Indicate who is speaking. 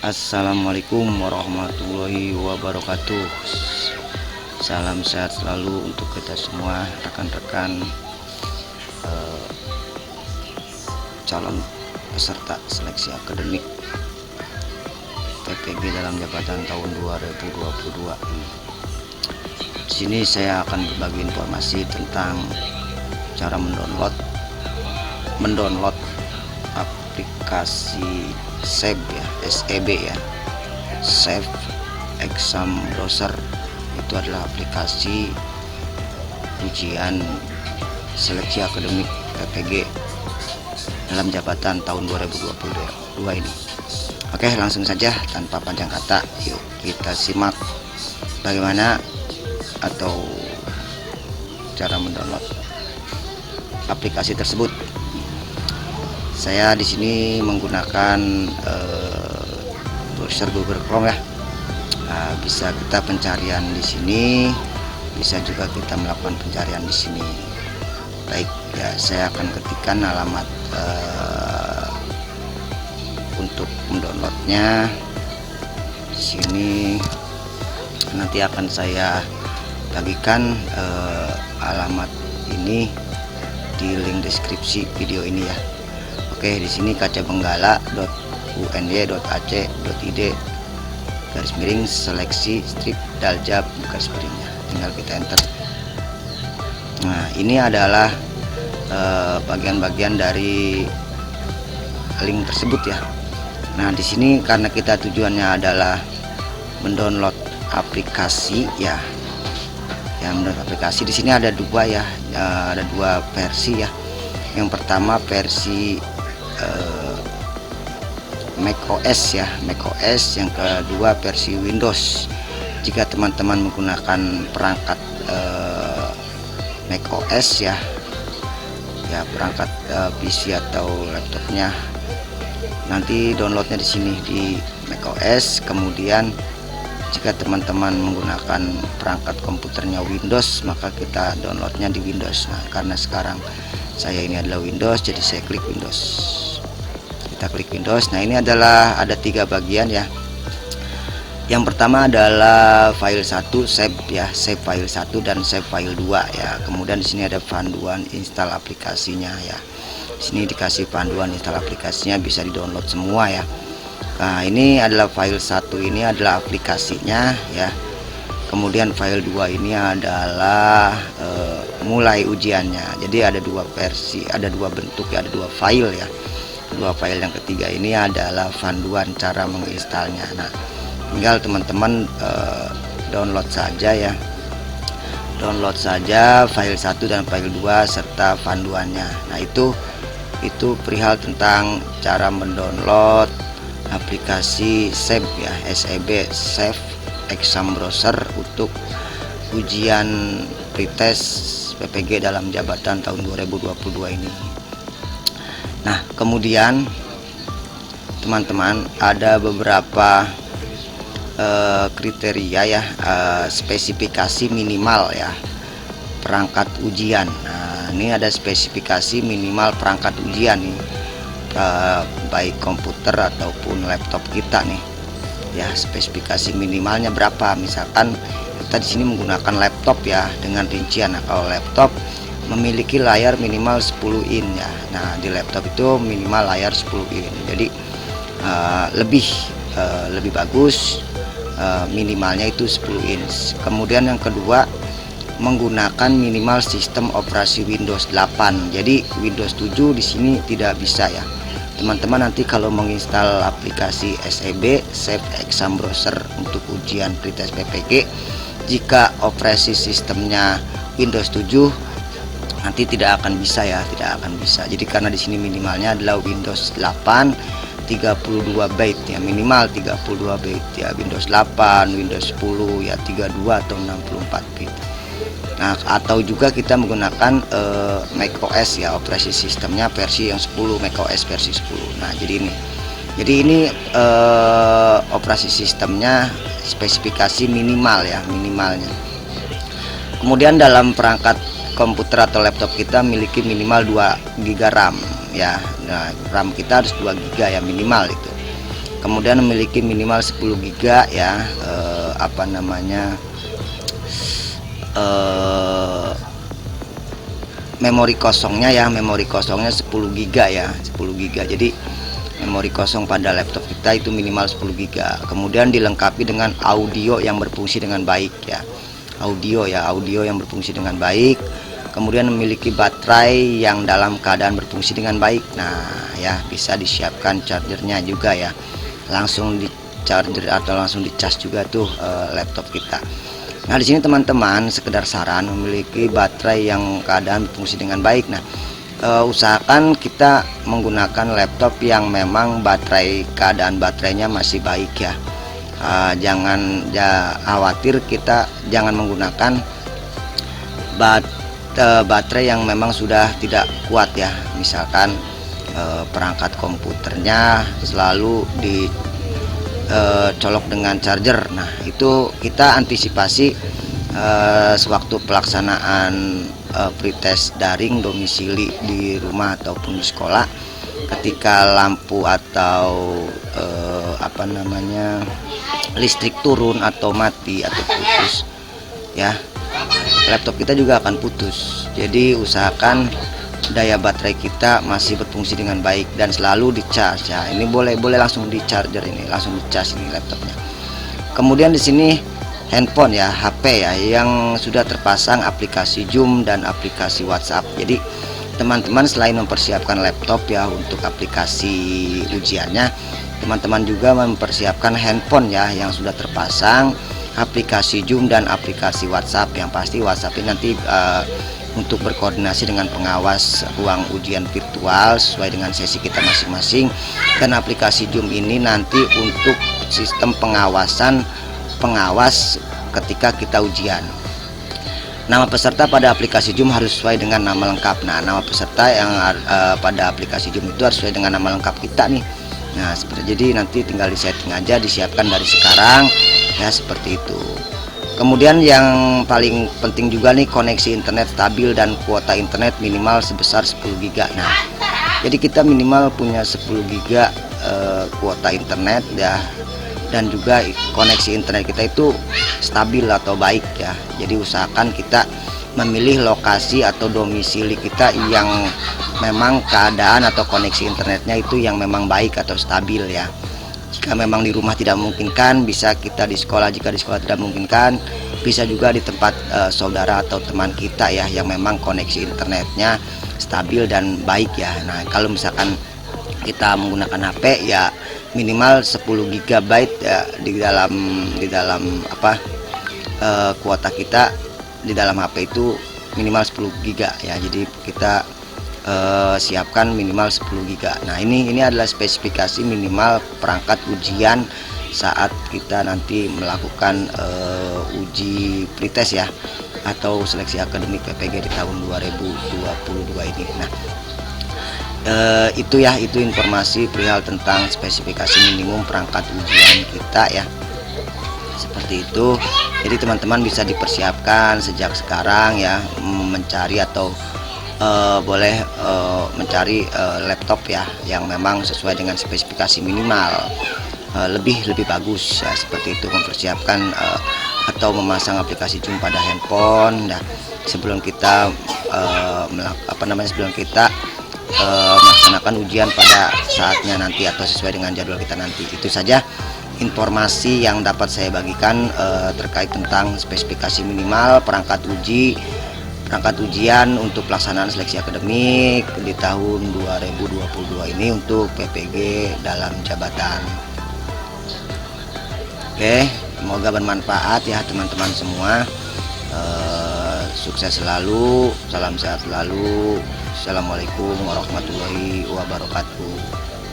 Speaker 1: Assalamualaikum warahmatullahi wabarakatuh. Salam sehat selalu untuk kita semua rekan-rekan calon peserta seleksi akademik PPG dalam jabatan tahun 2022. Di sini saya akan berbagi informasi tentang cara mendownload aplikasi SEB ya, SEB ya, Save Exam Browser. Itu adalah aplikasi ujian seleksi akademik PPG dalam jabatan tahun 2022 ini. Oke, langsung saja tanpa panjang kata, yuk kita simak bagaimana atau cara mendownload aplikasi tersebut. Saya di sini menggunakan browser Google Chrome ya. Nah, bisa kita pencarian di sini, bisa juga kita melakukan pencarian di sini. Baik ya, saya akan ketikkan alamat untuk mendownloadnya di sini. Nanti akan saya bagikan alamat ini di link deskripsi video ini ya. Oke, di sini kacabenggala.uny.ac.id /seleksi strip daljab /, tinggal kita enter. Nah, ini adalah bagian-bagian dari link tersebut ya. Nah, di sini karena kita tujuannya adalah mendownload aplikasi ya. Mendownload aplikasi di sini ada dua ya, ada dua versi ya. Yang pertama versi macOS ya, macOS. Yang kedua versi Windows. Jika teman-teman menggunakan perangkat macOS ya, perangkat PC atau laptopnya, nanti downloadnya di sini di macOS. Kemudian jika teman-teman menggunakan perangkat komputernya Windows, maka kita downloadnya di Windows. Nah, karena sekarang saya ini adalah Windows, jadi saya klik Windows. Kita klik Windows. Nah, ini adalah ada tiga bagian ya. Yang pertama adalah file 1, save ya, save file 1 dan save file 2 ya. Kemudian di sini ada panduan install aplikasinya ya. Di sini dikasih panduan install aplikasinya, bisa di-download semua ya. Nah, ini adalah file 1, ini adalah aplikasinya ya. Kemudian file 2 ini adalah mulai ujiannya. Jadi ada dua versi, ada dua bentuk ya, ada dua file ya. Dua file yang ketiga ini adalah panduan cara menginstalnya. Nah, tinggal teman-teman download saja ya. Download saja file 1 dan file 2 serta panduannya. Nah, itu perihal tentang cara mendownload aplikasi SEB ya, SEB, Save Exam Browser untuk ujian pretest PPG dalam jabatan tahun 2022 ini. Nah, kemudian teman-teman ada beberapa kriteria ya, spesifikasi minimal ya perangkat ujian. Nah, ini ada spesifikasi minimal perangkat ujian nih, baik komputer ataupun laptop kita nih ya. Spesifikasi minimalnya berapa? Misalkan kita di sini menggunakan laptop ya dengan rincian. Nah, kalau laptop memiliki layar minimal 10 in ya. Nah, di laptop itu minimal layar 10 in. Jadi lebih bagus minimalnya itu 10 inch. Kemudian yang kedua, menggunakan minimal sistem operasi Windows 8. Jadi Windows 7 di sini tidak bisa ya. Teman-teman nanti kalau menginstal aplikasi SEB, Save Exam Browser untuk ujian pretest PPG, jika operasi sistemnya Windows 7, nanti tidak akan bisa ya, tidak akan bisa. Jadi karena di sini minimalnya adalah Windows 8 32 byte ya, minimal 32 byte ya. Windows 8, Windows 10 ya 32 atau 64 bit. Nah, atau juga kita menggunakan macOS ya, operasi sistemnya versi yang 10, macOS versi 10. Nah, jadi ini operasi sistemnya spesifikasi minimal ya, minimalnya. Kemudian dalam perangkat komputer atau laptop kita memiliki minimal 2 GB RAM ya. Nah, RAM kita harus 2 GB ya minimal itu. kemudian memiliki minimal 10 GB ya, memori kosongnya 10 GB ya, 10 GB. Jadi memori kosong pada laptop kita itu minimal 10 GB. Kemudian dilengkapi dengan audio yang berfungsi dengan baik ya, audio yang berfungsi dengan baik. Kemudian memiliki baterai yang dalam keadaan berfungsi dengan baik. Nah ya, bisa disiapkan chargernya juga ya, langsung di charger atau langsung dicas juga tuh laptop kita. Nah di sini teman-teman, sekedar saran, memiliki baterai yang keadaan berfungsi dengan baik. Nah usahakan kita menggunakan laptop yang memang keadaan baterainya masih baik ya. Jangan khawatir, kita jangan menggunakan baterai yang memang sudah tidak kuat ya. Misalkan perangkat komputernya selalu dicolok dengan charger. Nah itu kita antisipasi sewaktu pelaksanaan pretest daring domisili di rumah ataupun di sekolah, ketika lampu atau listrik turun atau mati atau putus ya, laptop kita juga akan putus. Jadi usahakan daya baterai kita masih berfungsi dengan baik dan selalu dicas ya. Ini boleh langsung di charger, ini langsung dicas ini laptopnya. Kemudian di sini handphone ya, HP ya, yang sudah terpasang aplikasi Zoom dan aplikasi WhatsApp. Jadi teman-teman selain mempersiapkan laptop ya untuk aplikasi ujiannya, teman-teman juga mempersiapkan handphone ya yang sudah terpasang aplikasi Zoom dan aplikasi WhatsApp. Yang pasti WhatsApp ini nanti untuk berkoordinasi dengan pengawas ruang ujian virtual sesuai dengan sesi kita masing-masing, dan aplikasi Zoom ini nanti untuk sistem pengawas ketika kita ujian. Nama peserta pada aplikasi Zoom harus sesuai dengan nama lengkap. Nah nama peserta yang pada aplikasi Zoom itu harus sesuai dengan nama lengkap kita nih. Nah jadi nanti tinggal disetting aja, disiapkan dari sekarang ya, seperti itu. Kemudian yang paling penting juga nih, koneksi internet stabil dan kuota internet minimal sebesar 10 GB. Nah jadi kita minimal punya 10 GB kuota internet ya, dan juga koneksi internet kita itu stabil atau baik ya. Jadi usahakan kita memilih lokasi atau domisili kita yang memang keadaan atau koneksi internetnya itu yang memang baik atau stabil ya. Jika memang di rumah tidak memungkinkan, bisa kita di sekolah. Jika di sekolah tidak memungkinkan, bisa juga di tempat saudara atau teman kita ya, yang memang koneksi internetnya stabil dan baik ya. Nah kalau misalkan kita menggunakan HP ya, minimal 10 GB ya di dalam kuota kita di dalam HP itu minimal 10 GB ya. Jadi kita siapkan minimal 10 GB. Nah ini adalah spesifikasi minimal perangkat ujian saat kita nanti melakukan uji pretest ya, atau seleksi akademik PPG di tahun 2022 ini. Nah itu informasi perihal tentang spesifikasi minimum perangkat ujian kita ya, seperti itu. Jadi teman-teman bisa dipersiapkan sejak sekarang ya, mencari atau boleh mencari laptop ya yang memang sesuai dengan spesifikasi minimal, lebih bagus ya, seperti itu. Mempersiapkan atau memasang aplikasi Zoom pada handphone. Nah sebelum kita melaksanakan ujian pada saatnya nanti atau sesuai dengan jadwal kita nanti. Itu saja informasi yang dapat saya bagikan terkait tentang spesifikasi minimal perangkat ujian untuk pelaksanaan seleksi akademik di tahun 2022 ini untuk PPG dalam jabatan. Oke, semoga bermanfaat ya teman-teman semua. Sukses selalu, salam sehat selalu. Assalamualaikum warahmatullahi wabarakatuh.